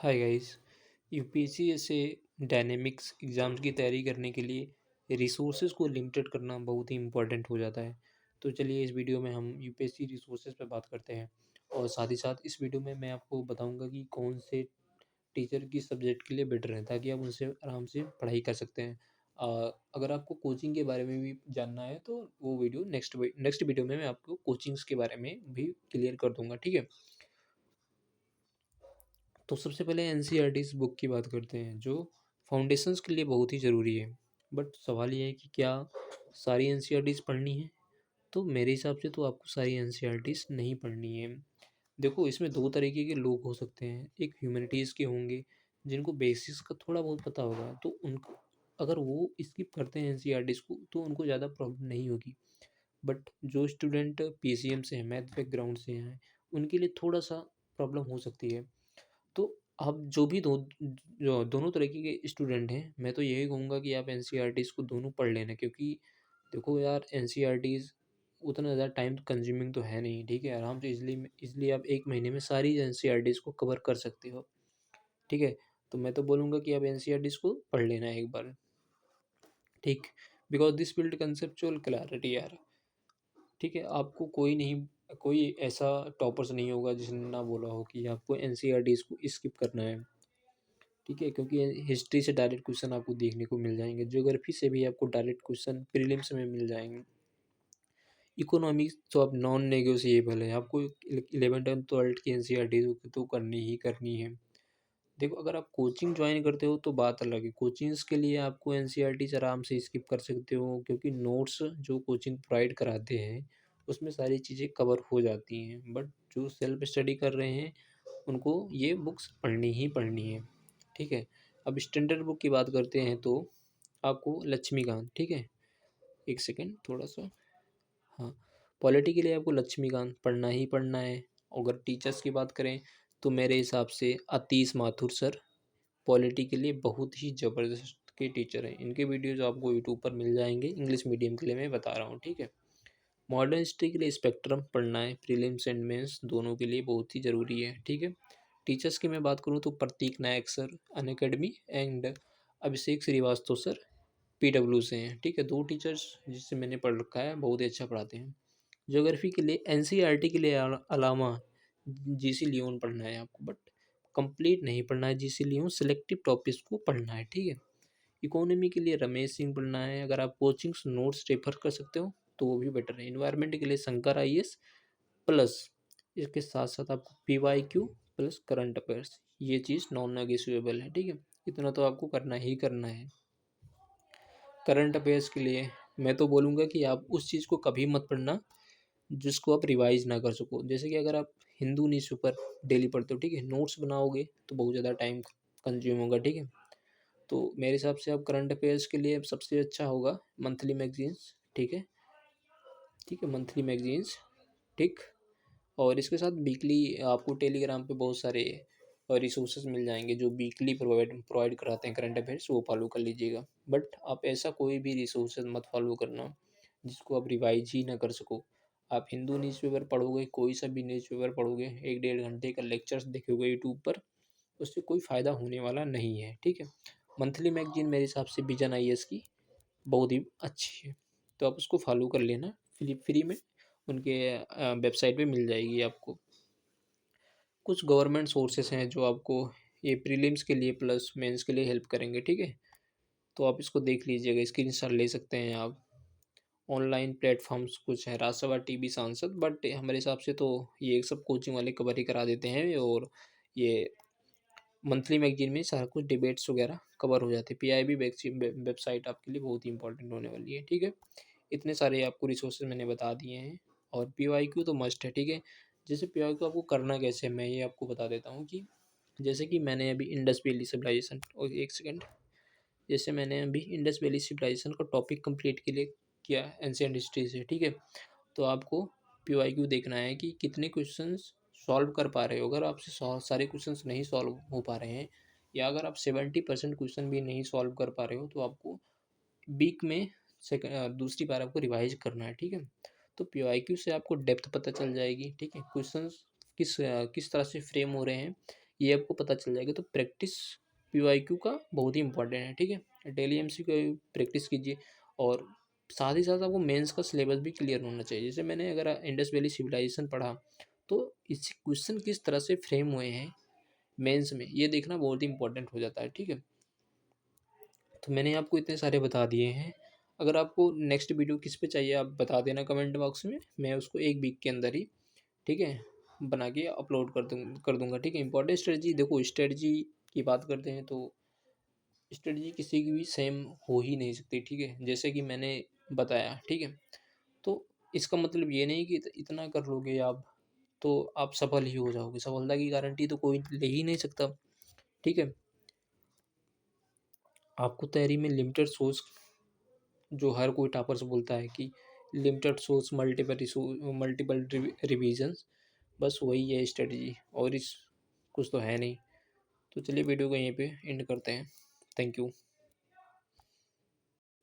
Hi guys. UPSC जैसे dynamics exams की तैयारी करने के लिए रिसोर्सेज को लिमिटेड करना बहुत ही इम्पोर्टेंट हो जाता है। तो चलिए इस वीडियो में हम यूपीएससी रिसोर्सेज पे बात करते हैं और साथ ही साथ इस वीडियो में मैं आपको बताऊंगा कि कौन से टीचर किस सब्जेक्ट के लिए बेटर हैं ताकि आप उनसे आराम से पढ़ाई कर सकते हैं। अगर आपको कोचिंग के बारे में भी जानना है तो वो वीडियो नेक्स्ट वीडियो में मैं आपको कोचिंग्स के बारे में भी क्लियर कर दूंगा, ठीक है। तो सबसे पहले एनसीईआरटी बुक की बात करते हैं जो फाउंडेशंस के लिए बहुत ही ज़रूरी है। बट सवाल ये है कि क्या सारी एनसीईआरटीज़ पढ़नी है। तो मेरे हिसाब से तो आपको सारी एनसीईआरटीज़ नहीं पढ़नी है। देखो, इसमें दो तरीके के लोग हो सकते हैं। एक ह्यूमैनिटीज़ के होंगे जिनको बेसिक्स का थोड़ा बहुत पता होगा, तो उनको अगर वो स्किप करते हैं एनसीईआरटीज़ को तो उनको ज़्यादा प्रॉब्लम नहीं होगी। बट जो स्टूडेंट पीसीएम से हैं, मैथ बैकग्राउंड से हैं, उनके लिए थोड़ा सा प्रॉब्लम हो सकती है। तो आप जो भी जो दोनों तरीके के स्टूडेंट हैं, मैं तो यही कहूँगा कि आप एनसीईआरटीज़ को दोनों पढ़ लेना, क्योंकि देखो यार, एनसीईआरटीज़ उतना ज़्यादा टाइम कंज्यूमिंग तो है नहीं, ठीक है। आराम से इसलिए आप एक महीने में सारी एनसीईआरटीज़ को कवर कर सकते हो, ठीक है। तो मैं तो बोलूँगा कि आप एनसीईआरटीज़ को पढ़ लेना एक बार, ठीक। Because this build conceptual clarity यार, ठीक है। आपको कोई ऐसा टॉपर्स नहीं होगा जिसने ना बोला हो कि आपको एनसीईआरटीज़ को स्किप करना है, ठीक है। क्योंकि हिस्ट्री से डायरेक्ट क्वेश्चन आपको देखने को मिल जाएंगे, ज्योग्राफी से भी आपको डायरेक्ट क्वेश्चन प्रीलिम्स में मिल जाएंगे। इकोनॉमिक्स तो अब नॉन नेगोशिएबल है, आपको 11th एंड 12th की एनसीईआरटी तो करनी ही करनी है। देखो, अगर आप कोचिंग ज्वाइन करते हो तो बात अलग है। कोचिंग्स के लिए आपको एनसीईआरटी आराम से स्किप कर सकते हो, क्योंकि नोट्स जो कोचिंग प्रोवाइड कराते हैं उसमें सारी चीज़ें कवर हो जाती हैं। बट जो सेल्फ स्टडी कर रहे हैं उनको ये बुक्स पढ़नी ही पढ़नी है, ठीक है। अब स्टैंडर्ड बुक की बात करते हैं तो आपको लक्ष्मीकांत, ठीक है। एक सेकेंड थोड़ा सा, हाँ। पॉलिटी के लिए आपको लक्ष्मीकांत पढ़ना ही पढ़ना है। अगर टीचर्स की बात करें तो मेरे हिसाब से अतीश माथुर सर पॉलिटी के लिए बहुत ही ज़बरदस्त के टीचर हैं। इनके वीडियोज आपको यूट्यूब पर मिल जाएंगे। इंग्लिश मीडियम के लिए मैं बता रहा हूँ, ठीक है। मॉडर्न हिस्ट्री के लिए स्पेक्ट्रम पढ़ना है, प्रीलिम्स एंड मेंस दोनों के लिए बहुत ही ज़रूरी है, ठीक है। टीचर्स की मैं बात करूँ तो Prateek Nayak sir Unacademy and Abhishek Srivastava sir PW से हैं, ठीक है। दो टीचर्स जिससे मैंने पढ़ रखा है, बहुत ही अच्छा पढ़ाते हैं। ज्योग्राफी के लिए एनसीईआरटी के लिए अलावा जीसी लियोन पढ़ना है आपको, बट कंप्लीट नहीं पढ़ना है जीसी लियोन, सेलेक्टिव टॉपिक्स को पढ़ना है, ठीक है। इकोनॉमी के लिए रमेश सिंह पढ़ना है। अगर आप कोचिंग्स नोट्स रेफर कर सकते हो तो वो भी बेटर है। इन्वायरमेंट के लिए शंकर आईएएस प्लस इसके साथ साथ आपको पीवाईक्यू प्लस करंट अफेयर्स, ये चीज़ नॉन नेगोशिएबल है, ठीक है। इतना तो आपको करना ही करना है। करंट अफेयर्स के लिए मैं तो बोलूँगा कि आप उस चीज़ को कभी मत पढ़ना जिसको आप रिवाइज ना कर सको। जैसे कि अगर आप हिंदू न्यूज़पेपर डेली पढ़ते हो, ठीक है, नोट्स बनाओगे तो बहुत ज़्यादा टाइम कंज्यूम होगा, ठीक है। तो मेरे हिसाब से आप करंट अफेयर्स के लिए सबसे अच्छा होगा मंथली मैगजीन्स, ठीक है, ठीक है, मंथली मैगजीन्स, ठीक। और इसके साथ वीकली आपको टेलीग्राम पे बहुत सारे रिसोर्सेज मिल जाएंगे जो वीकली प्रोवाइड कराते हैं करंट अफेयर्स, वो फॉलो कर लीजिएगा। बट आप ऐसा कोई भी रिसोर्सेज मत फॉलो करना जिसको आप रिवाइज ही ना कर सको। आप हिंदू न्यूज़पेपर पढ़ोगे, कोई सा भी न्यूज़पेपर पढ़ोगे, 1-1.5 घंटे का लेक्चर्स देखोगे यूट्यूब पर, उससे कोई फ़ायदा होने वाला नहीं है, ठीक है। मंथली मैगजीन मेरे हिसाब से विजन आईएएस की बहुत ही अच्छी है, तो आप उसको फॉलो कर लेना। फ्री फ्री में उनके वेबसाइट पे मिल जाएगी आपको। कुछ गवर्नमेंट सोर्सेस हैं जो आपको ये प्रीलिम्स के लिए प्लस मेंस के लिए हेल्प करेंगे, ठीक है। तो आप इसको देख लीजिएगा, स्क्रीनशॉट ले सकते हैं आप। ऑनलाइन प्लेटफॉर्म्स कुछ हैं, राजसभा टीवी सांसद, बट हमारे हिसाब से तो ये सब कोचिंग वाले कवर ही करा देते हैं। और ये मंथली मैगजीन में सारा कुछ डिबेट्स वगैरह कवर हो जाते हैं। पीआईबी वेबसाइट आपके लिए बहुत ही इंपॉर्टेंट होने वाली है, ठीक है। इतने सारे आपको रिसोर्सेज मैंने बता दिए हैं। और पीवाईक्यू तो मस्ट है, ठीक है। जैसे पीवाईक्यू आपको करना कैसे है मैं ये आपको बता देता हूँ कि जैसे कि मैंने अभी इंडस वैली सिविलाइजेशन, और एक सेकेंड, जैसे मैंने अभी इंडस वैली सिविलाइजेशन का टॉपिक कंप्लीट के लिए किया एंशियंट हिस्ट्री से, ठीक है। तो आपको पीवाईक्यू देखना है कि कितने क्वेश्चंस सॉल्व कर पा रहे हो। अगर आपसे सारे क्वेश्चंस नहीं सॉल्व हो पा रहे हैं, या अगर आप 70% क्वेश्चन भी नहीं सॉल्व कर पा रहे हो, तो आपको वीक में दूसरी बार आपको रिवाइज करना है, ठीक है। तो पीवाईक्यू से आपको डेप्थ पता चल जाएगी, ठीक है। क्वेश्चंस किस तरह से फ्रेम हो रहे हैं ये आपको पता चल जाएगा। तो प्रैक्टिस पीवाईक्यू का बहुत ही इंपॉर्टेंट है, ठीक है। डेली एमसीक्यू प्रैक्टिस कीजिए, और साथ ही साथ आपको मेंस का सिलेबस भी क्लियर होना चाहिए। जैसे मैंने अगर इंडस वैली सिविलाइजेशन पढ़ा, तो इससे क्वेश्चन किस तरह से फ्रेम हुए हैं मेंस में, ये देखना बहुत ही इंपॉर्टेंट हो जाता है, ठीक है। तो मैंने आपको इतने सारे बता दिए हैं। अगर आपको नेक्स्ट वीडियो किस पे चाहिए आप बता देना कमेंट बॉक्स में, मैं उसको 1 वीक के अंदर ही, ठीक है, बना के अपलोड कर दूंगा, ठीक है। इंपॉर्टेंट स्ट्रेटजी, देखो स्ट्रेटजी की बात करते हैं तो स्ट्रेटजी किसी की भी सेम हो ही नहीं सकती, ठीक है, जैसे कि मैंने बताया, ठीक है। तो इसका मतलब ये नहीं कि इतना कर लोगे आप तो आप सफल ही हो जाओगे। सफलता की गारंटी तो कोई ले ही नहीं सकता, ठीक है। आपको तैयारी में लिमिटेड सोर्स, जो हर कोई टॉपर्स बोलता है कि लिमिटेड सोर्स, मल्टीपल रिवीजन्स, बस वही है स्ट्रेटजी, और इस कुछ तो है नहीं। तो चलिए वीडियो को यहीं पे एंड करते हैं। Thank you.